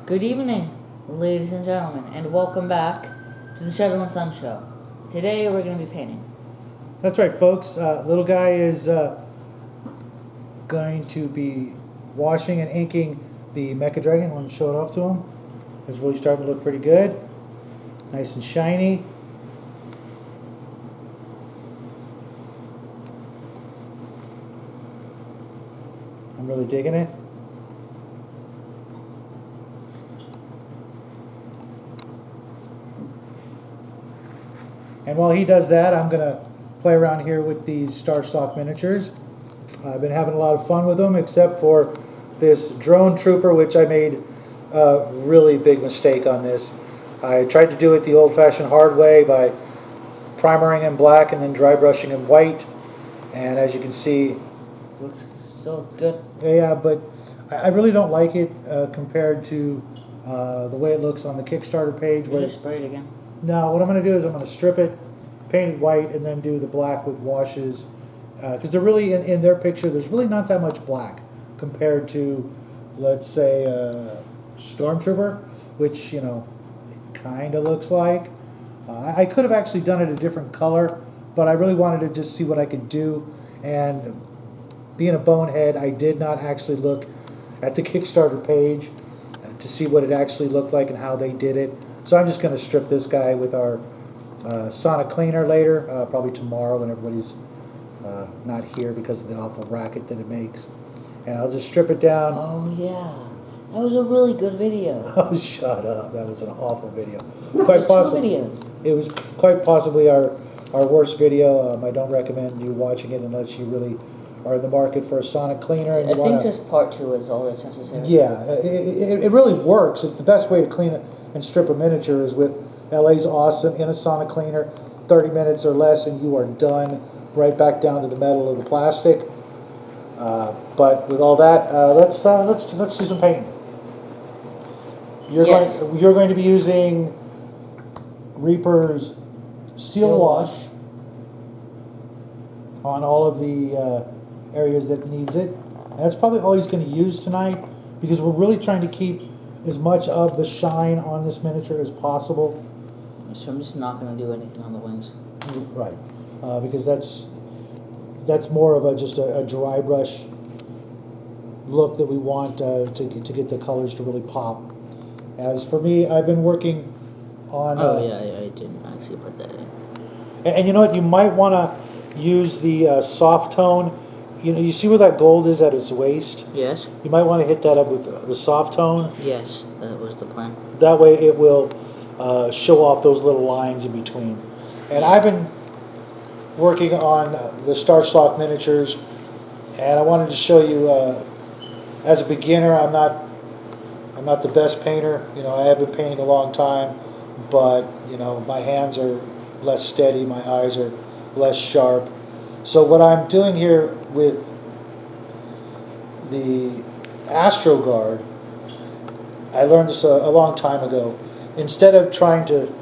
Good evening, ladies and gentlemen, and welcome back to the Shadow and Sun Show. Today we're going to be painting. That's right, folks. Little guy is going to be washing and inking the Mecha Dragon. I want to show it off to him. It's really starting to look pretty good. Nice and shiny. I'm really digging it. And while he does that, I'm going to play around here with these Star Schlock miniatures. I've been having a lot of fun with them, except for this drone trooper, which I made a really big mistake on this. I tried to do it the old-fashioned hard way by primering him black and then dry brushing him white. And as you can see, Looks still good. yeah, but I really don't like it compared to the way it looks on the Kickstarter page. You just spray it again. No, what I'm going to do is I'm going to strip it, paint it white, and then do the black with washes. Because they're really, in their picture, there's really not that much black compared to, let's say, Stormtrooper, which, it kind of looks like. I could have actually done it a different color, but I really wanted to just see what I could do. And being a bonehead, I did not actually look at the Kickstarter page to see what it actually looked like and how they did it. So I'm just going to strip this guy with our sonic cleaner later, probably tomorrow when everybody's not here because of the awful racket that it makes. And I'll just strip it down. Oh yeah, that was a really good video. Oh, shut up. That was an awful video. There's two videos. It was quite possibly our worst video. I don't recommend you watching it unless you really are in the market for a sonic cleaner. And I think just part 2 is all that's necessary. Yeah, it really works. It's the best way to clean it and strip a miniature is with LA's Awesome in a sonic cleaner, 30 minutes or less, and you are done, right back down to the metal or the plastic. But with all that, let's do some painting. You're going to be using Reaper's Steel Wash on all of the areas that it needs it. And that's probably all he's going to use tonight because we're really trying to keep as much of the shine on this miniature as possible. So I'm just not going to do anything on the wings. Right, because that's more of just a dry brush look that we want to get the colors to really pop. As for me, I've been working on... I didn't actually put that in. And you know what? You might want to use the soft tone. You see where that gold is at its waist? Yes. You might want to hit that up with the soft tone. Yes, that was the plan. That way it will show off those little lines in between. And I've been working on the Star Schlock miniatures, and I wanted to show you, as a beginner, I'm not the best painter. I have been painting a long time, but my hands are less steady, my eyes are less sharp. So what I'm doing here with the Astro Guard, I learned this a long time ago. Instead of trying to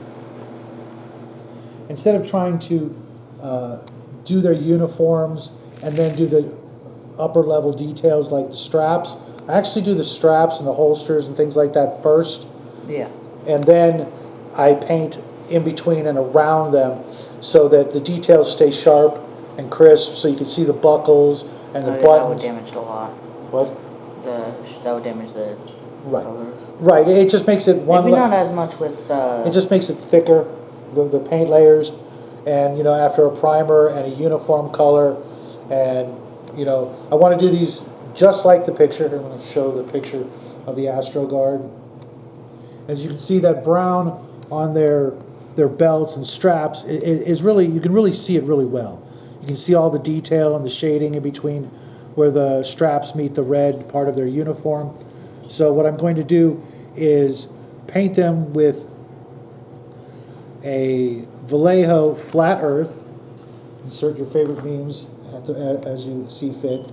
do their uniforms and then do the upper level details like the straps, I actually do the straps and the holsters and things like that first. Yeah. And then I paint in between and around them so that the details stay sharp and crisp, so you can see the buckles and the buttons. That would damage it a lot. What? That would damage the color. Right. It just makes it Maybe not as much with... It just makes it thicker, the paint layers, and after a primer and a uniform color, and I want to do these just like the picture. I'm going to show the picture of the Astro Guard. As you can see, that brown on their belts and straps is really, you can really see it really well. You can see all the detail and the shading in between where the straps meet the red part of their uniform. So what I'm going to do is paint them with a Vallejo flat earth. Insert your favorite memes as you see fit.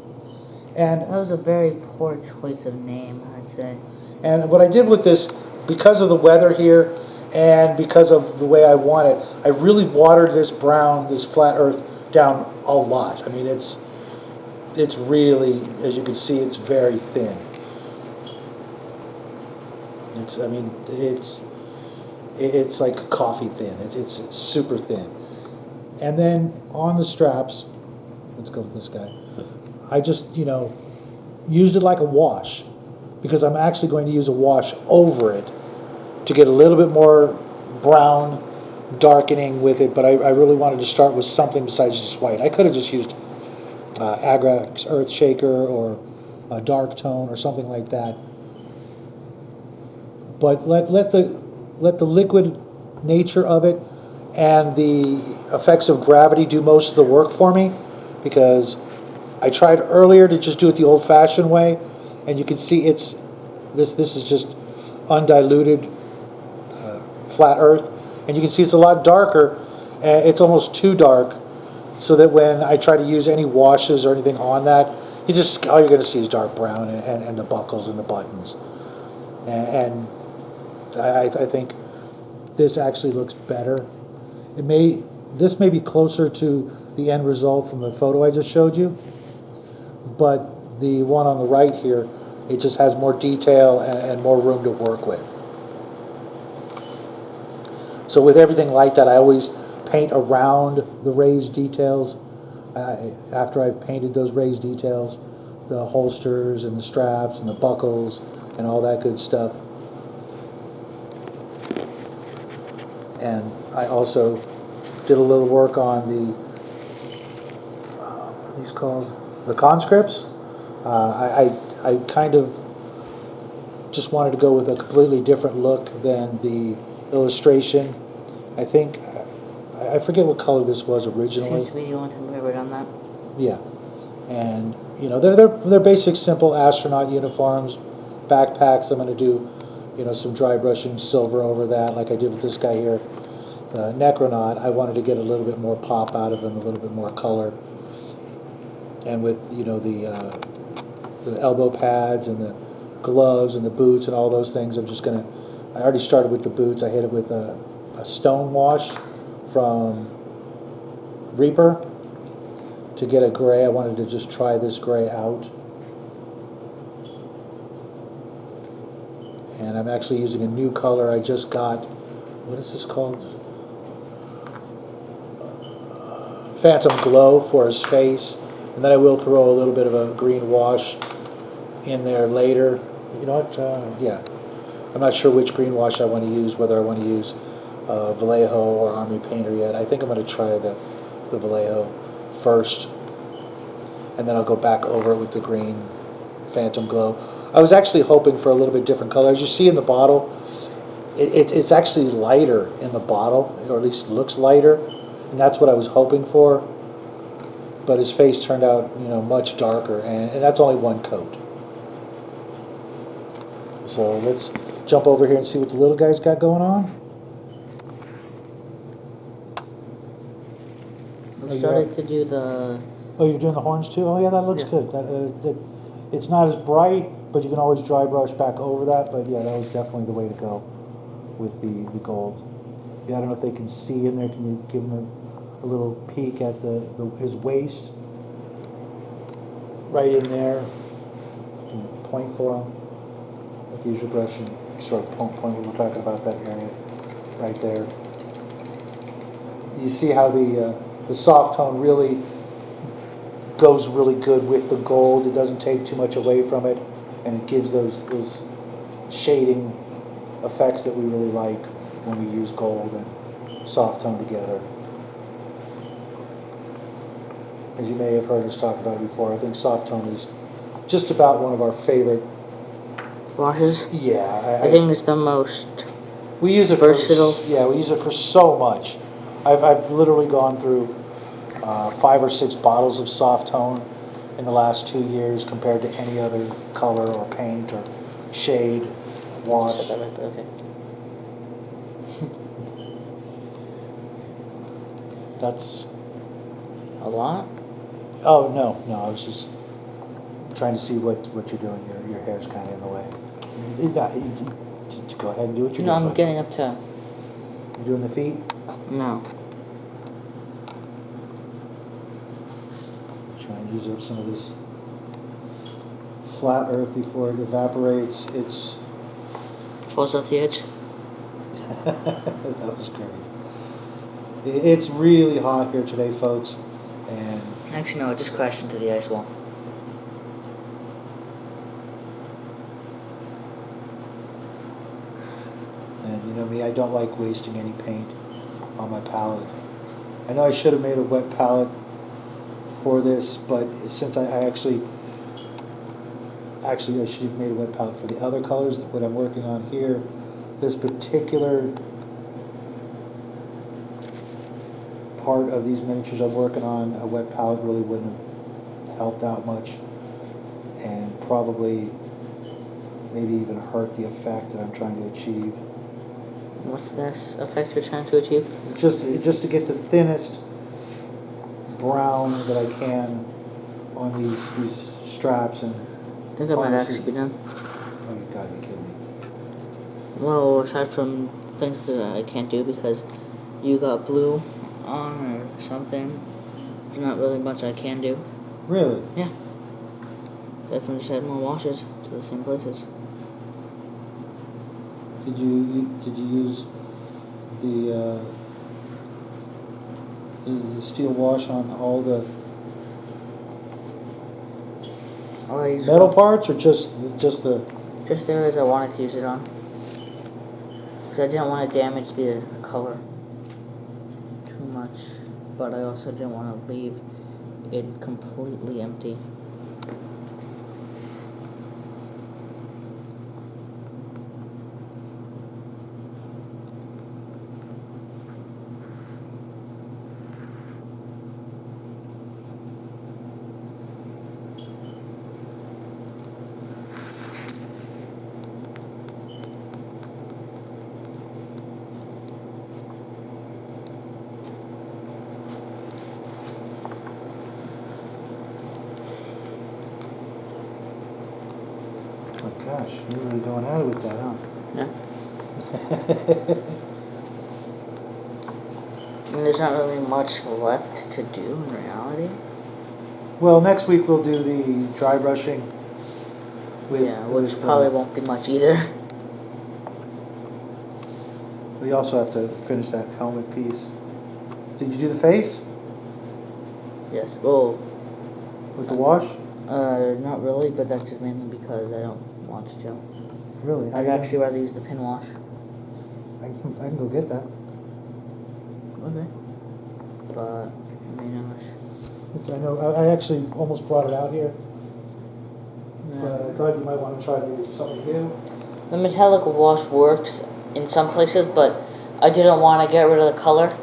And that was a very poor choice of name, I'd say. And what I did with this, because of the weather here and because of the way I want it, I really watered this brown, this flat earth, down a lot. I mean, it's really, as you can see, it's very thin. I mean, it's like coffee thin. It's super thin. And then on the straps, let's go with this guy. I just, used it like a wash because I'm actually going to use a wash over it to get a little bit more brown darkening with it, but I really wanted to start with something besides just white. I could have just used Agrax Earth Shaker or a dark tone or something like that. But let the liquid nature of it and the effects of gravity do most of the work for me, because I tried earlier to just do it the old-fashioned way, and you can see this is just undiluted flat earth, and you can see it's a lot darker. It's almost too dark, so that when I try to use any washes or anything on that, all you're going to see is dark brown and the buckles and the buttons. And I think this actually looks better. This may be closer to the end result from the photo I just showed you, but the one on the right here, it just has more detail and more room to work with. So with everything like that, I always paint around the raised details. After I've painted those raised details, the holsters and the straps and the buckles and all that good stuff. And I also did a little work on the, what are these called? The conscripts. I kind of just wanted to go with a completely different look than the illustration. I think, I forget what color this was originally. Seems to be the only time we ever done that. Yeah. And, they're basic, simple astronaut uniforms, backpacks. I'm going to do, some dry brushing silver over that, like I did with this guy here. The Necronaut, I wanted to get a little bit more pop out of him, a little bit more color. And with, the elbow pads and the gloves and the boots and all those things, I already started with the boots. I hit it with a stone wash from Reaper to get a gray. I wanted to just try this gray out. And I'm actually using a new color I just got. What is this called? Phantom Glow for his face. And then I will throw a little bit of a green wash in there later. You know what? Yeah. I'm not sure which green wash I want to use, whether I want to use Vallejo or Army Painter yet. I think I'm going to try the Vallejo first, and then I'll go back over it with the green Phantom Glow. I was actually hoping for a little bit different color. As you see in the bottle, it's actually lighter in the bottle, or at least looks lighter, and that's what I was hoping for. But his face turned out, much darker, and that's only one coat. So let's jump over here and see what the little guy's got going on. We started to do the... Oh, you're doing the horns too? Oh yeah, that looks good. It's not as bright, but you can always dry brush back over that. But yeah, that was definitely the way to go with the gold. Yeah, I don't know if they can see in there. Can you give them a little peek at his waist? Right in there. Can you point for him? Like use your brush and sort of point when we're talking about that area right there. You see how the soft tone really goes really good with the gold. It doesn't take too much away from it, and it gives those shading effects that we really like when we use gold and soft tone together. As you may have heard us talk about before, I think soft tone is just about one of our favorite washes. Yeah, I think it's the most we use it versatile. We use it for so much. I've literally gone through 5 or 6 bottles of soft tone in the last 2 years compared to any other color or paint or shade wash. Okay. That's a lot. Oh no! I was just trying to see what you're doing. Your hair's kind of in the way. Go ahead and do what you're doing. No, I'm getting up to. You doing the feet? No. Trying to use up some of this flat earth before it evaporates. It's falls off the edge. That was great. It's really hot here today, folks, and Actually, no, it just crashed into the ice wall. And you know me, I don't like wasting any paint on my palette. I know I should have made a wet palette for this, but since I actually I should have made a wet palette for the other colors, what I'm working on here, this particular part of these miniatures I'm working on, a wet palette really wouldn't have helped out much, and probably maybe even hurt the effect that I'm trying to achieve. What's this effect you're trying to achieve? It's just to get the thinnest brown that I can on these straps, and I think that might actually be done. oh, you gotta be kidding me. Well, aside from things that I can't do because you got blue on or something, there's not really much I can do. Really? Yeah. Aside from just add more washes to the same places. Did you use the steel wash on all the Oh, I used metal parts, or just the? just the areas I wanted to use it on. Because I didn't want to damage the color too much, but I also didn't want to leave it completely empty. Oh gosh, you're really going at it with that, huh? Yeah. I mean, there's not really much left to do in reality. Well, next week we'll do the dry brushing. Which probably won't be much either. We also have to finish that helmet piece. Did you do the face Yes. Well, with the wash? not really, but that's just mainly because I don't want to. Really? I'd actually rather use the pin wash. I can go get that. Okay. But, I mean, I know. I actually almost brought it out here, but I thought you might want to try something new. the metallic wash works in some places, but I didn't want to get rid of the color.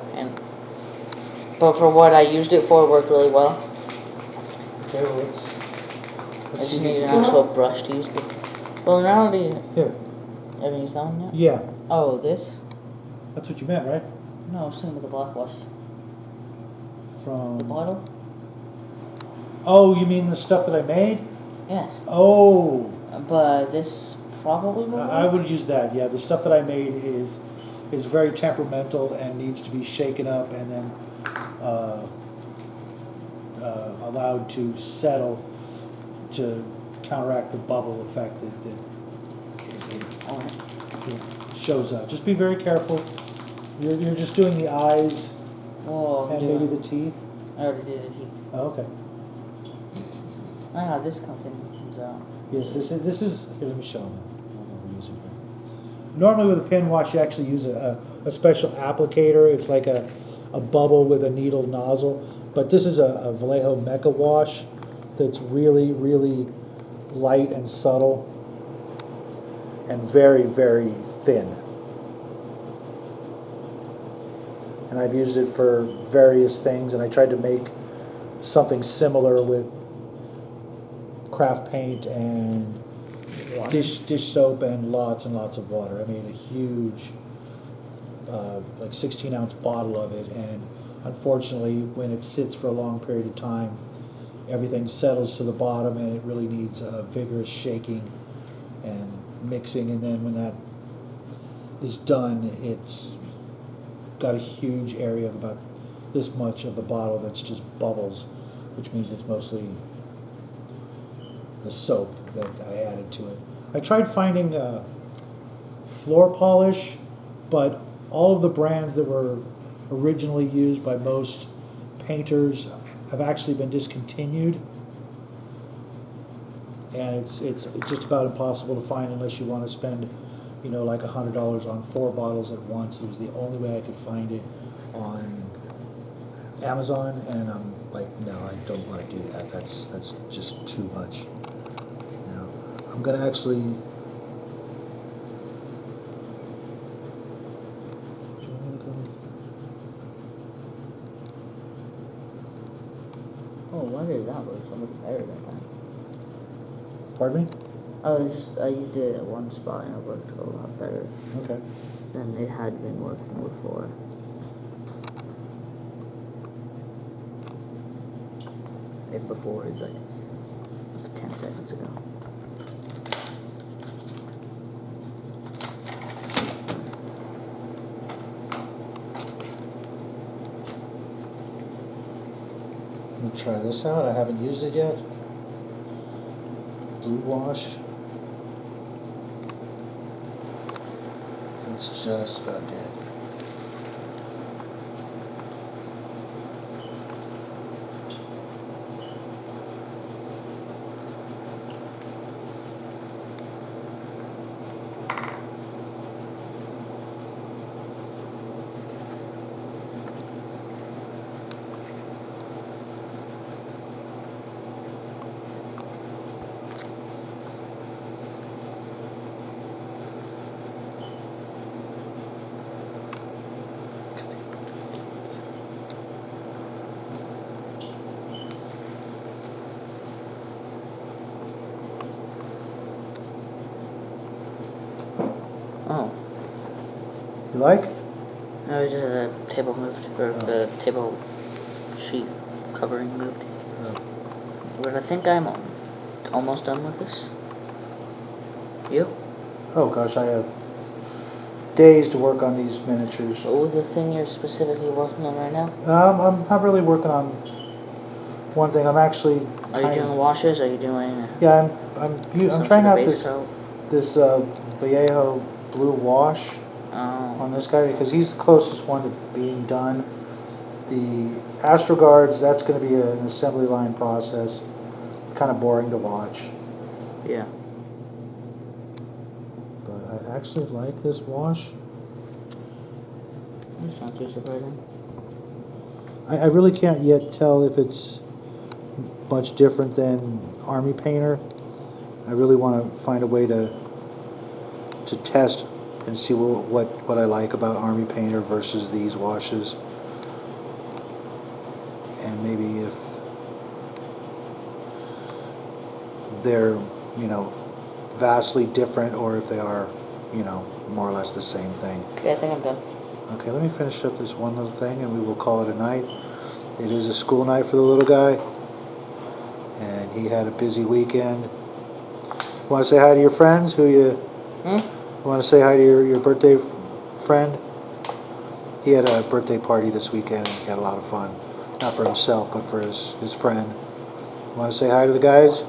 But for what I used it for, it worked really well. Okay, well let's I just need an actual brush to use it. Well, now do you here. haven't used that one yet? Yeah, Oh, this? that's what you meant, right? No, I was talking about the black wash. From The bottle? Oh, you mean the stuff that I made? Yes. Oh, But this probably will I work. would use that. Yeah, the stuff that I made is very temperamental and needs to be shaken up and then allowed to settle to counteract the bubble effect that Alright. it shows up. Just be very careful. You're just doing the eyes Oh, and maybe the teeth. I already did the teeth. Oh, okay. Ah, this comes out. Yes, this is. Here, let me show them what we're using here. Normally with a pin wash, you actually use a special applicator. It's like a bubble with a needle nozzle. But this is a Vallejo Mecha wash that's really, really light and subtle and very, very thin. And I've used it for various things, and I tried to make something similar with craft paint and dish soap and lots of water. I made a huge, like 16-ounce bottle of it, and unfortunately, when it sits for a long period of time, everything settles to the bottom, and it really needs vigorous shaking and mixing. And then when that is done, it's got a huge area of about this much of the bottle that's just bubbles, which means it's mostly the soap that I added to it. I tried finding floor polish, but all of the brands that were originally used by most painters have actually been discontinued. And it's just about impossible to find unless you want to spend, you know, like $100 on 4 bottles at once. It was the only way I could find it on Amazon, and I'm like, no, I don't want to do that. That's just too much. Now, I'm gonna actually. Oh, why did that work so much better that time? Pardon me? Oh, I used it at one spot and it worked a lot better Okay. than it had been working before. And before is like 10 seconds ago. Let me try this out. I haven't used it yet. Blue wash. It's just about dead. Oh. You like? No, it's just the table moved, or the table sheet covering moved. Oh. But I think I'm almost done with this. You? Oh gosh, I have days to work on these miniatures. What was the thing you're specifically working on right now? I'm not really working on one thing. I'm actually. Are you doing washes? Are you doing? Yeah, I'm some trying sort of out base this coat? Vallejo blue wash Oh. on this guy because he's the closest one to being done. The Astro Guards, that's going to be an assembly line process. Kind of boring to watch. Yeah. But I actually like this wash. That's not too surprising. I really can't yet tell if it's much different than Army Painter. I really want to find a way to test and see what I like about Army Painter versus these washes. And maybe if they're, you know, vastly different or if they are, you know, more or less the same thing. Okay, I think I'm done. Okay, let me finish up this one little thing and we will call it a night. It is a school night for the little guy. And he had a busy weekend. Want to say hi to your friends? Who you want to say hi to your birthday friend? He had a birthday party this weekend and he had a lot of fun. Not for himself, but for his friend. Want to say hi to the guys?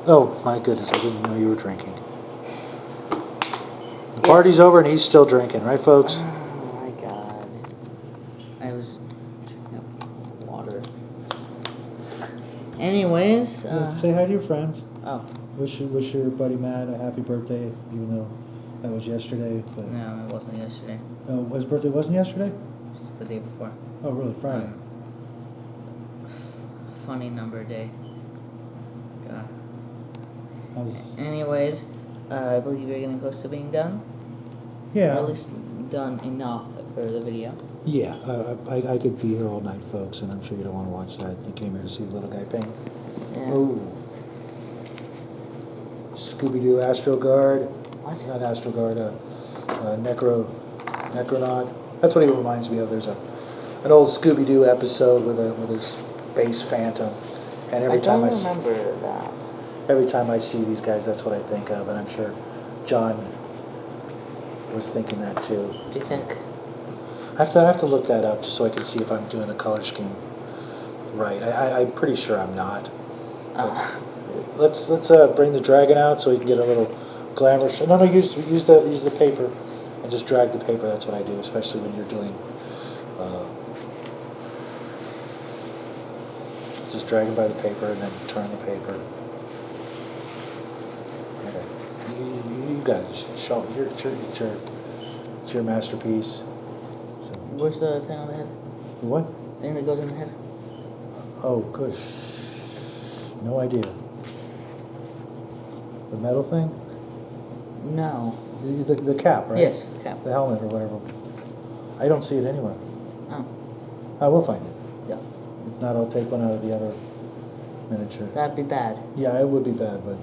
Oh, my goodness, I didn't know you were drinking. The party's over and he's still drinking, right, folks? Oh my god. I was drinking up water. Anyways, Say hi to your friends. oh, Wish your buddy Matt a happy birthday, even though that was yesterday. But no, it wasn't yesterday. oh, his birthday wasn't yesterday? Just the day before. Oh, really? Friday. Funny number day. God. How's, Anyways, I believe you're getting close to being done. yeah. Or at least done enough for the video. Yeah, I could be here all night, folks, and I'm sure you don't want to watch that. You came here to see the little guy paint. Yeah. Oh. Scooby-Doo Astro Guard. What? Not Astro Guard, Necronaut. That's what he reminds me of. There's an old Scooby-Doo episode with a space phantom. And every time I remember that. every time I see these guys, that's what I think of, and I'm sure John was thinking that too. Do you think? I have to look that up just so I can see if I'm doing the color scheme right. I'm pretty sure I'm not. Let's bring the dragon out so we can get a little glamorous. No, use the paper and just drag the paper. That's what I do, especially when you're doing. Just drag it by the paper and then turn the paper. Okay, you got it. Show it's your masterpiece. So, Where's the thing on the head? what? Thing that goes in the head? Oh, gosh. No idea. The metal thing? No. The cap, right? Yes, cap. The helmet or whatever. I don't see it anywhere. Oh. I will find it. Yeah. If not, I'll take one out of the other miniature. That'd be bad. Yeah, it would be bad, but...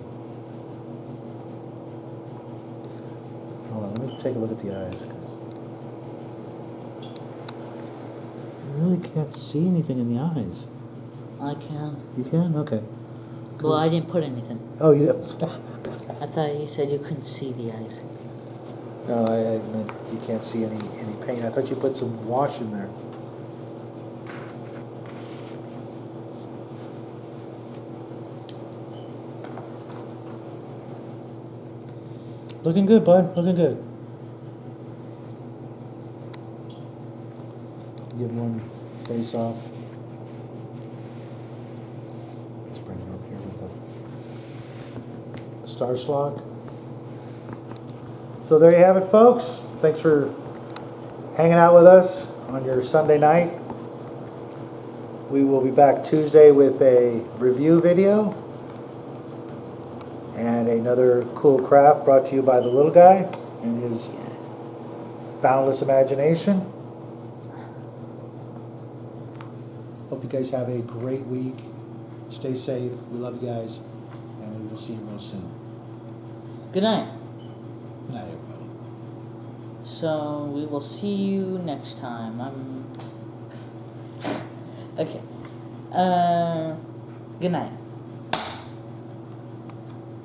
Hold on, let me take a look at the eyes. 'Cause I really can't see anything in the eyes. I can. You can? Okay. Well, I didn't put anything. Oh, you did? I thought you said you couldn't see the eyes. No, I meant you can't see any paint. I thought you put some wash in there. Looking good, bud. Looking good. Give one face off. Let's bring it up here with the Star Schlock. So there you have it, folks. Thanks for hanging out with us on your Sunday night. We will be back Tuesday with a review video and another cool craft brought to you by the little guy and his boundless imagination. Hope you guys have a great week. Stay safe. We love you guys, and we will see you real soon. Good night. Good night, everybody. So, we will see you next time. Okay. Good night.